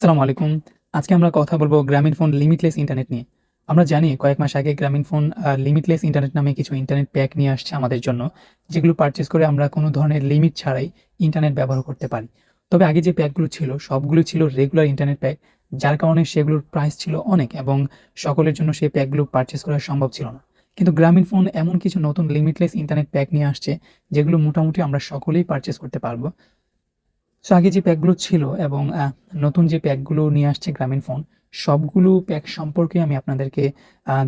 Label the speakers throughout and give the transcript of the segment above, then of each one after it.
Speaker 1: আসসালামু আলাইকুম। আজকে আমরা কথা বলব গ্রামীণ ফোন লিমিটলেস ইন্টারনেট নিয়ে। আমরা জানি কয়েক মাস আগে গ্রামীণ ফোন লিমিটলেস ইন্টারনেট নামে কিছু ইন্টারনেট প্যাক নিয়ে আসছে আমাদের জন্য। যেগুলো পারচেজ করে আমরা কোনো ধরনের লিমিট ছাড়াই ইন্টারনেট ব্যবহার করতে পারি। তবে আগে যে প্যাকগুলো ছিল সবগুলো ছিল রেগুলার ইন্টারনেট প্যাক। যার কারণে সেগুলোর প্রাইস ছিল অনেক এবং সকলের জন্য সেই প্যাকগুলো পারচেজ করা সম্ভব ছিল না। কিন্তু গ্রামীণ ফোন এমন কিছু নতুন লিমিটলেস ইন্টারনেট প্যাক নিয়ে আসছে যেগুলো মোটামুটি আমরা সকলেই পারচেজ করতে পারব। সো আগে যে প্যাকগুলো ছিল এবং নতুন যে প্যাকগুলো নিয়ে আসছে গ্রামীণ ফোন, সবগুলো প্যাক সম্পর্কে আমি আপনাদেরকে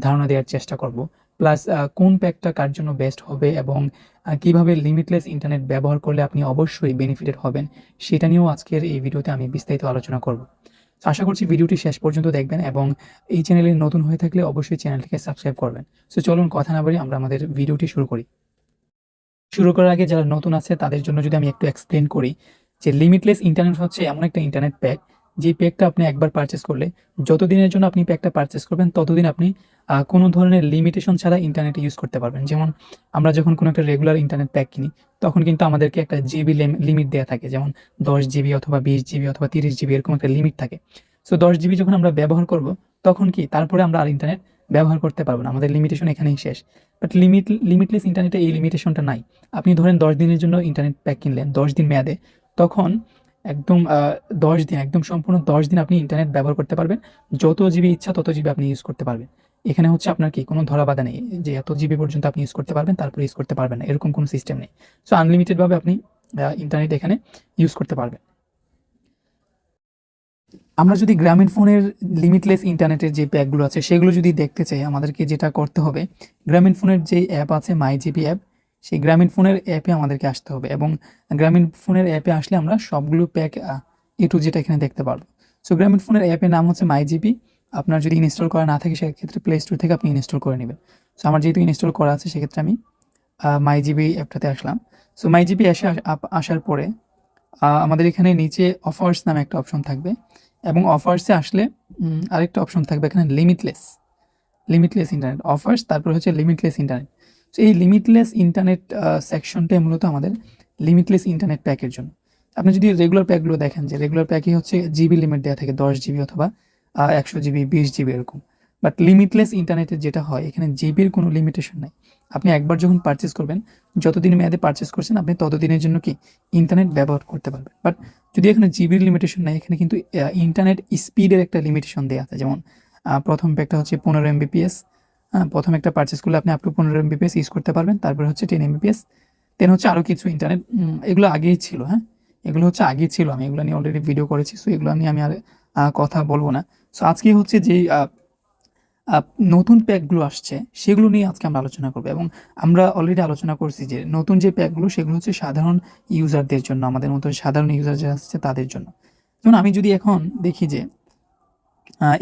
Speaker 1: ধারণা দেওয়ার চেষ্টা করব। প্লাস কোন প্যাকটা কার জন্য বেস্ট হবে এবং কিভাবে লিমিটলেস ইন্টারনেট ব্যবহার করলে আপনি অবশ্যই বেনিফিটেড হবেন, সেটা নিয়েও আজকের এই ভিডিওতে আমি বিস্তারিত আলোচনা করব। তো আশা করছি ভিডিওটি শেষ পর্যন্ত দেখবেন এবং এই চ্যানেলে নতুন হয়ে থাকলে অবশ্যই চ্যানেলটিকে সাবস্ক্রাইব করবেন। সো চলুন কথা না বাড়িয়ে আমরা আমাদের ভিডিওটি শুরু করি। শুরু করার আগে যারা নতুন আছে তাদের জন্য যদি আমি একটু এক্সপ্লেন করি যে লিমিটলেস ইন্টারনেট হচ্ছে এমন একটা ইন্টারনেট প্যাক, যে প্যাকটা আপনি একবার পারচেস করলে যতদিনের জন্য আপনি প্যাকটা পারচেস করবেন ততদিন আপনি কোনো ধরনের লিমিটেশন ছাড়া ইন্টারনেট ইউজ করতে পারবেন। যেমন আমরা যখন কোনো একটা রেগুলার ইন্টারনেট প্যাক কিনি তখন কিন্তু আমাদেরকে একটা জিবি লিমিট দেওয়া থাকে, যেমন 10 জিবি অথবা 20 জিবি অথবা 30 জিবি এরকম একটা লিমিট থাকে। সো 10 জিবি যখন আমরা ব্যবহার করব তখন কি তারপরে আমরা আর ইন্টারনেট ব্যবহার করতে পারবো না, আমাদের লিমিটেশন এখানেই শেষ। বাট লিমিটলেস ইন্টারনেটে এই লিমিটেশনটা নাই। আপনি ধরেন 10 দিনের জন্য ইন্টারনেট প্যাক কিনলেন 10 দিন মেয়াদে, তখন একদম 10 দিন একদম সম্পূর্ণ 10 দিন আপনি ইন্টারনেট ব্যবহার করতে পারবেন। যত জিবি ইচ্ছা তত জিবি আপনি ইউজ করতে পারবেন। এখানে হচ্ছে আপনার কি কোনো ধরা-বাঁধা নেই যে এত জিবি পর্যন্ত আপনি ইউজ করতে পারবেন, তারপরে ইউজ করতে পারবেন না। এরকম কোনো সিস্টেম নেই। সো আনলিমিটেড ভাবে আপনি ইন্টারনেট এখানে ইউজ করতে পারবেন। আমরা যদি গ্রামীণ ফোনের লিমিটলেস ইন্টারনেটের যে প্যাকগুলো আছে সেগুলো যদি দেখতে চাই, আমাদেরকে যেটা করতে হবে, গ্রামীণ ফোনের যে অ্যাপ আছে মাই জিবি অ্যাপ, সেই গ্রামীণ ফোনের অ্যাপে আমাদেরকে আসতে হবে এবং গ্রামীণ ফোনের অ্যাপে আসলে আমরা সবগুলো প্যাক এ টু যেটা এখানে দেখতে পারবো। সো গ্রামীণ ফোনের অ্যাপের নাম হচ্ছে মাই জিবি। আপনার যদি ইনস্টল করা না থাকে সেক্ষেত্রে প্লে স্টোর থেকে আপনি ইনস্টল করে নেবেন। সো আমার যেহেতু ইনস্টল করা আছে সেক্ষেত্রে আমি মাই জিবি অ্যাপটাতে আসলাম। সো মাই জিবি আসার পরে আমাদের এখানে নিচে অফার্স নামে একটা অপশন থাকবে এবং অফার্সে আসলে আরেকটা অপশন থাকবে এখানে লিমিটলেস ইন্টারনেট অফার্স, তারপর হচ্ছে লিমিটলেস ইন্টারনেট। সো এই লিমিটলেস ইন্টারনেট সেকশনটাই মূলত আমাদের লিমিটলেস ইন্টারনেট প্যাকের জন্য। আপনি যদি রেগুলার প্যাকগুলো দেখেন যে রেগুলার প্যাকে হচ্ছে জিবি লিমিট দেওয়া থাকে 10 জিবি অথবা 100 জিবি 20 জিবি এরকম। বাট লিমিটলেস ইন্টারনেটের যেটা হয় এখানে জিবির কোনো লিমিটেশন নাই। আপনি একবার যখন পারচেস করবেন, যতদিন মেয়াদে পারচেস করছেন আপনি ততদিনের জন্য কি ইন্টারনেট ব্যবহার করতে পারবেন। বাট যদি এখানে জিবির লিমিটেশন নাই, এখানে কিন্তু ইন্টারনেট স্পিডের একটা লিমিটেশন দেওয়া আছে। যেমন প্রথম প্যাকটা হচ্ছে 15 MBPS। প্রথম একটা পারচেস করলে আপনি আপ টু 15 MBPS ইউজ করতে পারবেন। তারপরে হচ্ছে 10 MBPS, দেন হচ্ছে আরও কিছু ইন্টারনেট। এগুলো আগেই ছিল, হ্যাঁ, এগুলো হচ্ছে আগেই ছিল। আমি এগুলো নিয়ে অলরেডি ভিডিও করেছি। সো এগুলো নিয়ে আমি আর কথা বলবো না। সো আজকে হচ্ছে যেই নতুন প্যাকগুলো আসছে সেগুলো নিয়ে আজকে আমরা আলোচনা করবো এবং আমরা অলরেডি আলোচনা করছি যে নতুন যে প্যাকগুলো সেগুলো হচ্ছে সাধারণ ইউজারদের জন্য, আমাদের মতো সাধারণ ইউজার যারা আসছে তাদের জন্য। যেমন আমি যদি এখন দেখি যে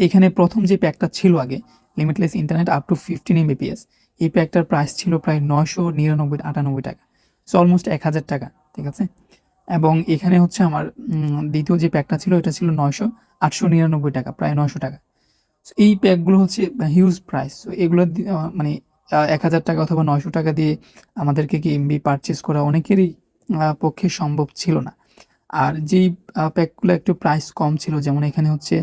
Speaker 1: এখানে প্রথম যে প্যাকটা ছিল আগে limitless internet up to 15 MBPS, এই প্যাকটার প্রাইস ছিল প্রায় 999-98 টাকা। সো অলমোস্ট 1000 টাকা, ঠিক আছে। এবং এখানে হচ্ছে আমার দ্বিতীয় যে প্যাকটা ছিল এটা ছিল 899 টাকা, প্রায় 900 টাকা। এই প্যাকগুলো হচ্ছে হিউজ প্রাইস। সো এগুলো মানে 1000 টাকা অথবা 900 টাকা দিয়ে আমাদেরকে কি এমবি পারচেস করা অনেকেরই পক্ষে সম্ভব ছিল না। আর যেই প্যাকগুলো একটু প্রাইস কম ছিল, যেমন এখানে হচ্ছে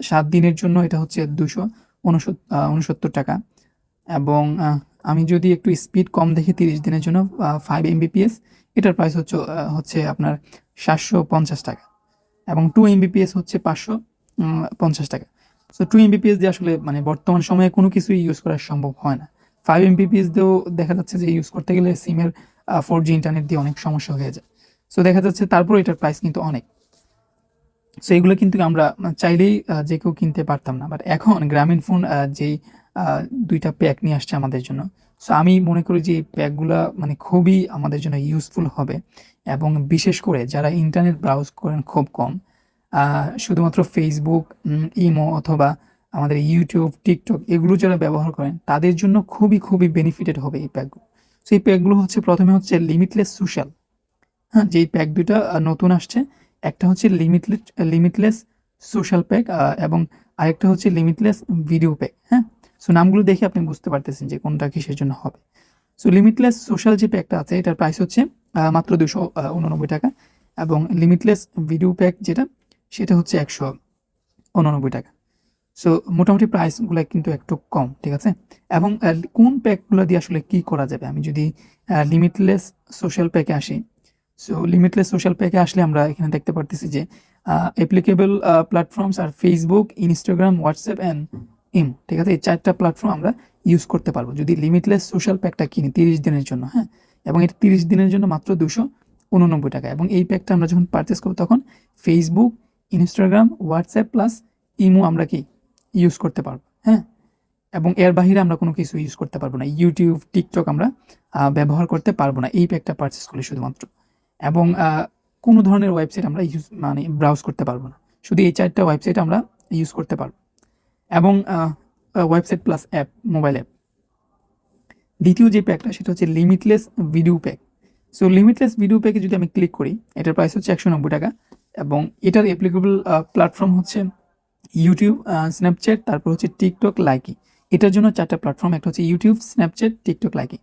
Speaker 1: 7 দিনের জন্য এটা হচ্ছে 269 টাকা। এবং আমি যদি একটু স্পিড কম দেখি 30 দিনের জন্য 5 MBPS, এটার প্রাইস হচ্ছে আপনার 750 টাকা। এবং 2 MBPS হচ্ছে 550 টাকা। সো 2 MBPS দিয়ে আসলে মানে বর্তমান সময়ে কোনো কিছুই ইউজ করা সম্ভব হয় না। 5 MBPS দিয়েও দেখা যাচ্ছে যে ইউজ করতে গেলে সিমের 4G ইন্টারনেট দিয়ে অনেক সমস্যা হয়ে যায়। সো দেখা যাচ্ছে তারপর এটার প্রাইস কিন্তু অনেক। সো এগুলো কিন্তু আমরা চাইলেই যে কেউ কিনতে পারতাম না। বাট এখন গ্রামীণ ফোন যেই 2টা প্যাক নিয়ে আসছে আমাদের জন্য, সো আমি মনে করি যে এই প্যাকগুলা মানে খুবই আমাদের জন্য ইউজফুল হবে। এবং বিশেষ করে যারা ইন্টারনেট ব্রাউজ করেন খুব কম, শুধুমাত্র ফেসবুক, ইমো অথবা আমাদের ইউটিউব, টিকটক এগুলো যারা ব্যবহার করেন তাদের জন্য খুবই বেনিফিটেড হবে এই প্যাকগুলো। সো এই প্যাকগুলো হচ্ছে প্রথমে হচ্ছে লিমিটলেস সোশ্যাল, হ্যাঁ, যেই প্যাক ২টা নতুন আসছে। একটা হচ্ছে লিমিটলেস সোশ্যাল প্যাক এবং আরেকটা হচ্ছে লিমিটলেস ভিডিও প্যাক, হ্যাঁ। সো নামগুলো দেখে আপনি বুঝতে পারতেছেন যে কোনটা কিসের জন্য হবে। সো লিমিটলেস সোশ্যাল যে প্যাকটা আছে এটার প্রাইস হচ্ছে মাত্র 289 টাকা এবং লিমিটলেস ভিডিও প্যাক যেটা সেটা হচ্ছে 189 টাকা। সো মোটামুটি প্রাইসগুলো কিন্তু একটু কম, ঠিক আছে? এবং কোন প্যাকগুলো দিয়ে আসলে কি করা যাবে? আমি যদি লিমিটলেস সোশ্যাল প্যাকে আসি, সো লিমিটলেস সোশ্যাল প্যাকে আসলে আমরা এখানে দেখতে পারতেছি যে অ্যাপ্লিকেবল প্ল্যাটফর্মস আর Facebook, Instagram, WhatsApp and Imo, ঠিক আছে? এই 4টা প্ল্যাটফর্ম আমরা ইউজ করতে পারবো যদি লিমিটলেস সোশ্যাল প্যাকটা কিনি 30 দিনের জন্য, হ্যাঁ? এবং এটা 30 দিনের জন্য মাত্র 289 টাকা। এবং এই প্যাকটা আমরা যখন পারচেস করবো তখন Facebook, Instagram, WhatsApp plus imo আমরা কি ইউজ করতে পারবো, হ্যাঁ? এবং এর বাহিরে আমরা কোনো কিছু ইউজ করতে পারবো না। ইউটিউব, টিকটক আমরা ব্যবহার করতে পারবো না এই প্যাকটা পারচেস করলে শুধুমাত্র। এবং কোনো ধরনের ওয়েবসাইট আমরা মানে ব্রাউজ করতে পারবো না। শুধু এই 4টা ওয়েবসাইট আমরা ইউজ করতে পারবো। এবং website plus app, mobile app. দ্বিতীয় যে প্যাকটা সেটা হচ্ছে limitless video pack. So limitless video প্যাকে যদি আমি ক্লিক করি, এটার প্রাইস হচ্ছে 190 টাকা এবং এটার অ্যাপ্লিকেবল প্ল্যাটফর্ম হচ্ছে ইউটিউব, স্ন্যাপচ্যাট, তারপর হচ্ছে টিকটক, লাইকি। এটার জন্য 4টা প্ল্যাটফর্ম, একটা হচ্ছে ইউটিউব, স্ন্যাপচ্যাট, টিকটক, লাইকি।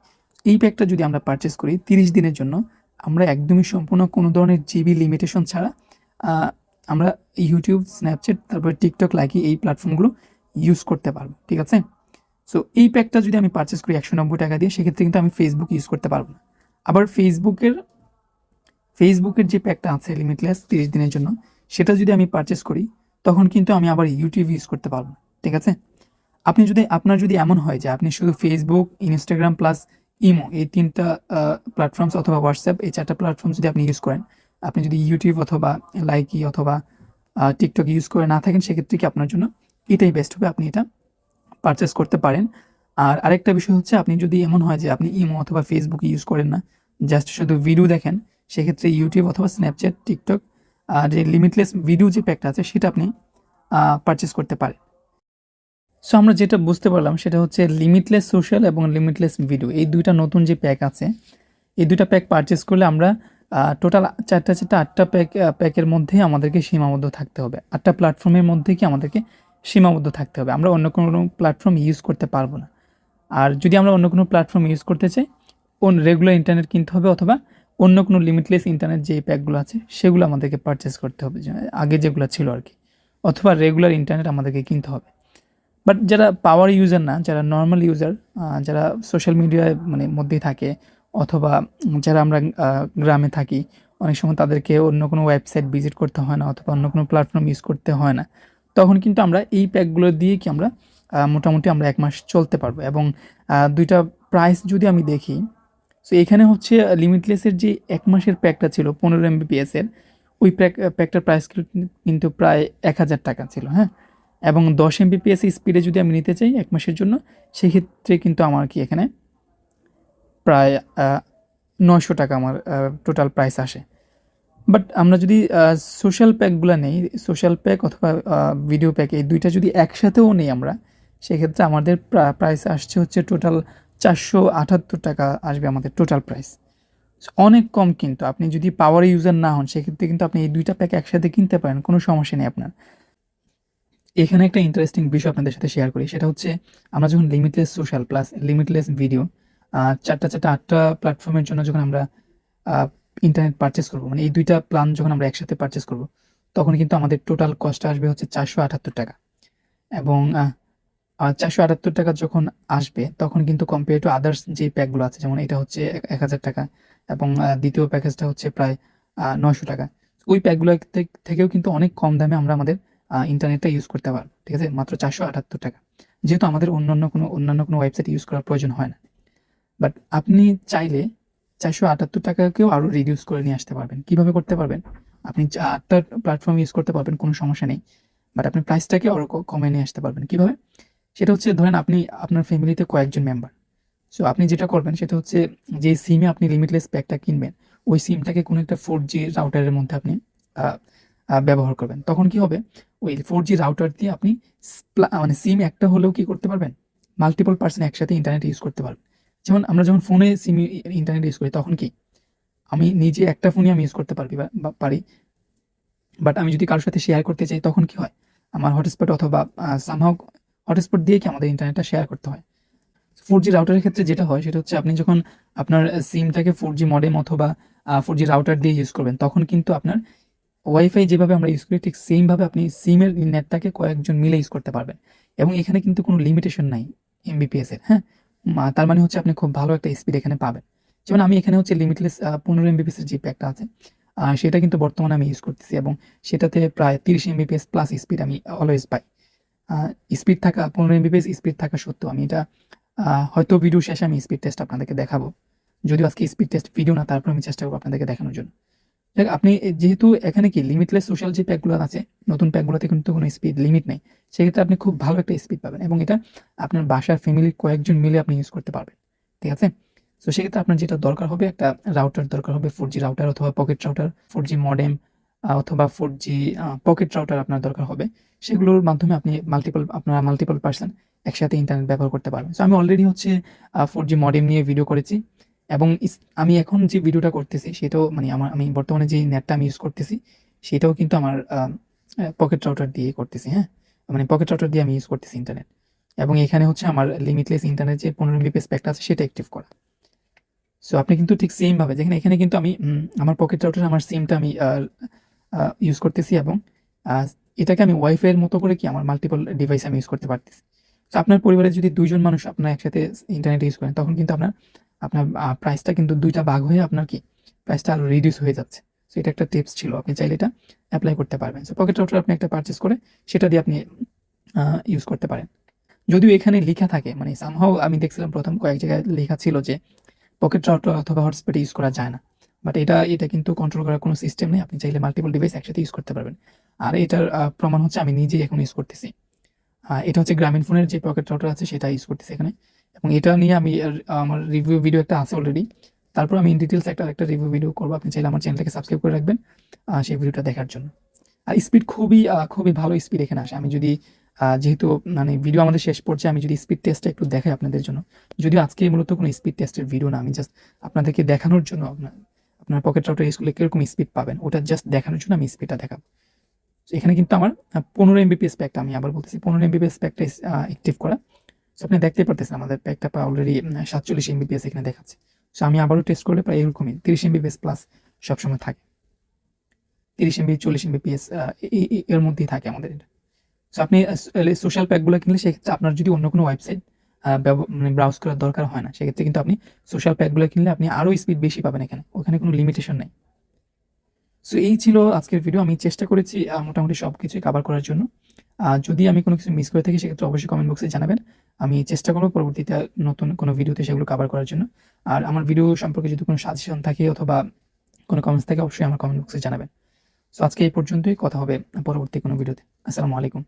Speaker 1: এই প্যাকটা যদি আমরা পারচেস করি 30 দিনের জন্য, আমরা একদমই সম্পূর্ণ কোনো ধরনের জিবি লিমিটেশন ছাড়া আমরা ইউটিউব, স্ন্যাপচ্যাট, তারপর টিকটক, লাইকি এই প্ল্যাটফর্মগুলো ইউজ করতে পারবো, ঠিক আছে? সো এই প্যাকটা যদি আমি পারচেস করি 190 টাকা দিয়ে, সেক্ষেত্রে কিন্তু আমি ফেসবুক ইউজ করতে পারবো না। আবার ফেসবুকের যে প্যাকটা আছে লিমিটলেস 30 দিনের জন্য, সেটা যদি আমি পারচেস করি তখন কিন্তু আমি আবার ইউটিউব ইউজ করতে পারবো, ঠিক আছে? আপনার যদি এমন হয় যে আপনি শুধু ফেসবুক, ইনস্টাগ্রাম প্লাস ইমো এই 3টা প্ল্যাটফর্মস অথবা হোয়াটসঅ্যাপ এই 4টা প্ল্যাটফর্ম যদি আপনি ইউজ করেন, আপনি যদি ইউটিউব অথবা লাইকি অথবা টিকটক ইউজ করে না থাকেন, সেক্ষেত্রে কি আপনার জন্য এটাই বেস্ট হবে, আপনি এটা পারচেস করতে পারেন। আর আরেকটা বিষয় হচ্ছে, আপনি যদি এমন হয় যে আপনি ইমো অথবা ফেসবুক ইউজ করেন না, জাস্ট শুধু ভিডিও দেখেন, সেক্ষেত্রে ইউটিউব অথবা স্ন্যাপচ্যাট, টিকটক যে লিমিটলেস ভিডিও যে প্যাকটা আছে সেটা আপনি পারচেস করতে পারেন। সো আমরা যেটা বুঝতে পারলাম সেটা হচ্ছে লিমিটলেস সোশ্যাল এবং লিমিটলেস ভিডিও এই 2টা নতুন যে প্যাক আছে, এই 2টা প্যাক পারচেস করলে আমরা টোটাল 8টা প্যাকের মধ্যেই আমাদেরকে সীমাবদ্ধ থাকতে হবে। 8টা প্ল্যাটফর্মের মধ্যে কি আমাদেরকে সীমাবদ্ধ থাকতে হবে, আমরা অন্য কোনো প্ল্যাটফর্ম ইউজ করতে পারবো না। আর যদি আমরা অন্য কোনো প্ল্যাটফর্ম ইউজ করতে চাই, রেগুলার ইন্টারনেট কিনতে হবে অথবা অন্য কোনো লিমিটলেস ইন্টারনেট যে প্যাকগুলো আছে সেগুলো আমাদেরকে পারচেস করতে হবে, আগে যেগুলো ছিল আর কি, অথবা রেগুলার ইন্টারনেট আমাদেরকে কিনতে হবে। বাট যারা পাওয়ার ইউজার না, যারা নর্মাল ইউজার, যারা সোশ্যাল মিডিয়ায় মানে মধ্যেই থাকে, অথবা যারা আমরা গ্রামে থাকি, অনেক সময় তাদেরকে অন্য কোনো ওয়েবসাইট ভিজিট করতে হয় না অথবা অন্য কোনো প্ল্যাটফর্ম ইউজ করতে হয় না, তখন কিন্তু আমরা এই প্যাকগুলো দিয়ে কি আমরা মোটামুটি আমরা 1 মাস চলতে পারবো। এবং 2টা প্রাইস যদি আমি দেখি, সো এখানে হচ্ছে লিমিটলেসের যে 1 মাসের প্যাকটা ছিল 15 MBPS এর, ওই প্যাকটার প্রাইস কিন্তু প্রায় 1000 টাকা ছিল, হ্যাঁ? এবং 10 MBPS স্পিডে যদি আমি নিতে চাই 1 মাসের জন্য, সেক্ষেত্রে কিন্তু আমার কি এখানে প্রায় 900 টাকা আমার টোটাল প্রাইস আসে। বাট আমরা যদি সোশ্যাল প্যাকগুলো নেই, সোশ্যাল প্যাক অথবা ভিডিও প্যাক এই 2টা যদি একসাথেও নেই আমরা, সেক্ষেত্রে আমাদের প্রাইস আসছে হচ্ছে টোটাল 478 টাকা আসবে আমাদের টোটাল প্রাইস। অনেক কম, কিন্তু আপনি যদি পাওয়ার ইউজার না হন সেক্ষেত্রে কিন্তু আপনি এই 2টা প্যাক একসাথে কিনতে পারেন, কোনো সমস্যা নেই আপনার। এখানে একটা ইন্টারেস্টিং বিষয় আপনাদের সাথে শেয়ার করি, সেটা হচ্ছে আমরা যখন limitless social plus limitless video 8টা প্ল্যাটফর্মের জন্য যখন আমরা ইন্টারনেট পারচেস করবো, মানে এই 2টা প্ল্যান যখন আমরা একসাথে পারচেস করবো, তখন কিন্তু আমাদের টোটাল কস্ট আসবে হচ্ছে 478 টাকা। এবং 478 টাকা যখন আসবে তখন কিন্তু কম্পেয়ার টু আদার্স যে প্যাকগুলো আছে, যেমন এটা হচ্ছে 1000 টাকা এবং দ্বিতীয় প্যাকেজটা হচ্ছে প্রায় 900 টাকা। ওই প্যাকগুলো থেকেও কিন্তু অনেক কম দামে আমরা আমাদের ইন্টারনেটটা ইউজ করতে পারবো, ঠিক আছে? মাত্র 478 টাকা, যেহেতু আমাদের অন্যান্য কোনো ওয়েবসাইট ইউজ করার প্রয়োজন হয় না। বাট আপনি চাইলে 478 টাকাকেও আরও রিডিউস করে নিয়ে আসতে পারবেন। কিভাবে করতে পারবেন? আপনি 8টা প্ল্যাটফর্ম ইউজ করতে পারবেন, কোনো সমস্যা নেই। বাট আপনি প্রাইসটাকে আরও কমিয়ে নিয়ে আসতে পারবেন। কিভাবে? সেটা হচ্ছে, ধরেন আপনি আপনার ফ্যামিলিতে কয়েকজন মেম্বার। সো আপনি যেটা করবেন সেটা হচ্ছে, যে সিমে আপনি লিমিটলেস প্যাকটা কিনবেন, ওই সিমটাকে কোনো একটা 4G রাউটারের মধ্যে আপনি ব্যবহার করবেন। তখন কি হবে? ওই 4G রাউটার দিয়ে আপনি মানে সিম একটা হলেও কি করতে পারবেন? মাল্টিপল পারসন একসাথে ইন্টারনেট ইউজ করতে পারবেন। যেমন আমরা যখন ফোনে সিম ইন্টারনেট ইউজ করি তখন কি, আমি নিজে একটা ফোনই আমি ইউজ করতে পারি। বাট আমি যদি কারোর সাথে শেয়ার করতে চাই তখন কি হয়? আমার হটস্পট অথবা সামহাউ হটস্পট দিয়ে কি আমাদের ইন্টারনেটটা শেয়ার করতে হয়। 4G রাউটারের ক্ষেত্রে যেটা হয় সেটা হচ্ছে, আপনি যখন আপনার সিমটাকে 4G মডেম অথবা 4G রাউটার দিয়ে ইউজ করবেন, তখন কিন্তু আপনার ওয়াইফাই যেভাবে আমরা ইউজ করি ঠিক সেমভাবে আপনি সিমের নেটটাকে কয়েকজন মিলে ইউজ করতে পারবেন এবং এখানে কিন্তু কোনো লিমিটেশন নাই এমবিপিএস এর, হ্যাঁ। তার মানে হচ্ছে আপনি খুব ভালো একটা স্পিড এখানে পাবেন। যেমন আমি এখানে হচ্ছে লিমিটলেস 15 এমবিপিএস এর যে প্যাকটা আছে সেটা কিন্তু বর্তমানে আমি ইউজ করতেছি এবং সেটাতে প্রায় 30 এমবিপিএস প্লাস স্পিড আমি অলওয়েজ পাই। স্পিড থাকা 15 এমবিপিএস স্পিড থাকা সত্ত্বেও আমি এটা হয়তো ভিডিও শেষে আমি স্পিড টেস্ট আপনাদেরকে দেখাবো। যদিও আজকে স্পিড টেস্ট ভিডিও না, তারপর আমি চেষ্টা করবো আপনাদেরকে দেখানোর জন্য। দেখ আপনি যেহেতু এখানে কি লিমিটলেস সোশ্যাল যে প্যাকগুলো আছে, নতুন প্যাকগুলোতে কিন্তু কোনো স্পিড লিমিট নেই। সেক্ষেত্রে আপনি খুব ভালো একটা স্পিড পাবেন এবং এটা আপনার বাসার ফ্যামিলির কয়েকজন মিলে আপনি ইউজ করতে পারবেন। ঠিক আছে? সো সেক্ষেত্রে আপনার যেটা দরকার হবে একটা রাউটার দরকার হবে 4G রাউটার অথবা পকেট রাউটার, 4G মডেম অথবা 4G পকেট রাউটার আপনার দরকার হবে। সেগুলোর মাধ্যমে আপনি আপনারা মাল্টিপল পারসন একসাথে ইন্টারনেট ব্যবহার করতে পারবেন। সো আমি অলরেডি হচ্ছে 4G মডেম নিয়ে ভিডিও করেছি এবং আমি এখন যে ভিডিওটা করতেছি সেটাও মানে আমি বর্তমানে যে নেটটা আমি ইউজ করতেছি সেটাও কিন্তু আমার পকেট রাউটার দিয়ে করতেছি, হ্যাঁ। মানে পকেট রাউটার দিয়ে আমি ইউজ করতেছি ইন্টারনেট এবং এখানে হচ্ছে আমার লিমিটলেস ইন্টারনেট যে 15 এমবিপিএস প্যাকটা আছে সেটা অ্যাক্টিভ করা। সো আপনি কিন্তু ঠিক সেম ভাবে দেখেন এখানে কিন্তু আমি আমার পকেট রাউটারে আমার সিমটা আমি ইউজ করতেছি এবং আহ, এটাকে আমি ওয়াইফাই এর মতো করে কি আমার মাল্টিপল ডিভাইস আমি ইউজ করতে পারতেছি। তো আপনার পরিবারে যদি 2 জন মানুষ আপনার একসাথে ইন্টারনেট ইউজ করেন তখন কিন্তু আপনার আপনার প্রাইসটা কিন্তু 2টা ভাগ হয়ে আপনার কি প্রাইসটা আরো রিডিউস হয়ে যাচ্ছে। সো এটা একটা টিপস ছিল, আপনি চাইলে এটা অ্যাপ্লাই করতে পারবেন। সো পকেট রাউটার আপনি একটা পারচেস করে সেটা দিয়ে আপনি ইউজ করতে পারেন। যদিও এখানে লেখা থাকে মানে সামহাও আমি দেখছিলাম প্রথম কয়েক জায়গায় লেখা ছিল যে পকেট রাউটার অথবা হটস্পট ইউজ করা যায় না, বাট এটা কিন্তু কন্ট্রোল করার কোনো সিস্টেম নেই। আপনি চাইলে মাল্টিপল ডিভাইস একসাথে ইউজ করতে পারবেন। আর এটার প্রমাণ হচ্ছে আমি নিজেই এখন ইউজ করতেছি। এটা হচ্ছে গ্রামীণ ফোনের যে পকেট রাউটার আছে সেটা ইউজ করতেছি এখানে এবং এটা নিয়ে আমি আমার রিভিউ ভিডিও একটা আছে অলরেডি। তারপর আমি ইন ডিটেলস একটা রিভিউ ভিডিও করবো, আপনি চাইলে আমার চ্যানেলটাকে সাবস্ক্রাইব করে রাখবেন সেই ভিডিওটা দেখার জন্য। আর স্পিড খুবই ভালো স্পিড এখানে আসে। আমি যদি যেহেতু মানে ভিডিও আমাদের শেষ পর্যায়ে আমি যদি স্পিড টেস্টটা একটু দেখাই আপনাদের জন্য, যদিও আজকে মূলত কোনো স্পিড টেস্টের ভিডিও না, আমি জাস্ট আপনাদেরকে দেখানোর জন্য আপনার পকেট রাউটার ইউজ করলে কিরকম স্পিড পাবেন ওটা জাস্ট দেখানোর জন্য আমি স্পিডটা দেখাবো। So এখানে কিন্তু আমার 15 এমবিপিএস প্যাকটা, আমি আবার বলতেছি 15 এমবিপিএস প্যাকটা অ্যাক্টিভ করা। সো আপনি দেখতেই পারতেছেন আমাদের প্যাকটা অলরেডি 47 এমবিপিএস এখানে দেখাচ্ছে। সো আমি আবারও টেস্ট করলে প্রায় এরকমই 30 এমবিপিএস প্লাস সবসময় থাকে। 30 এমবি 40 এমবিপিএস এর মধ্যেই থাকে আমাদের এটা। সো আপনি সোশ্যাল প্যাকগুলো কিনলে সেক্ষেত্রে আপনার যদি অন্য কোনো ওয়েবসাইট মানে ব্রাউজ করার দরকার হয় না, সেক্ষেত্রে কিন্তু আপনি সোশ্যাল প্যাকগুলো কিনলে আপনি আরও স্পিড বেশি পাবেন এখানে, ওখানে কোনো লিমিটেশন নেই। সো এই ছিল আজকের ভিডিও। আমি চেষ্টা করেছি মোটামুটি সব কিছুই কভার করার জন্য। যদি আমি কোনো কিছু মিস করে থাকি সেক্ষেত্রে অবশ্যই কমেন্ট বক্সে জানাবেন। আমি চেষ্টা করবো পরবর্তীতে নতুন কোনো ভিডিওতে সেগুলো কভার করার জন্য। আর আমার ভিডিও সম্পর্কে যদি কোনো সাজেশন থাকে অথবা কোনো কমেন্টস থাকে অবশ্যই আমার কমেন্ট বক্সে জানাবেন। সো আজকে এই পর্যন্তই, কথা হবে পরবর্তী কোনো ভিডিওতে। আসসালামু আলাইকুম।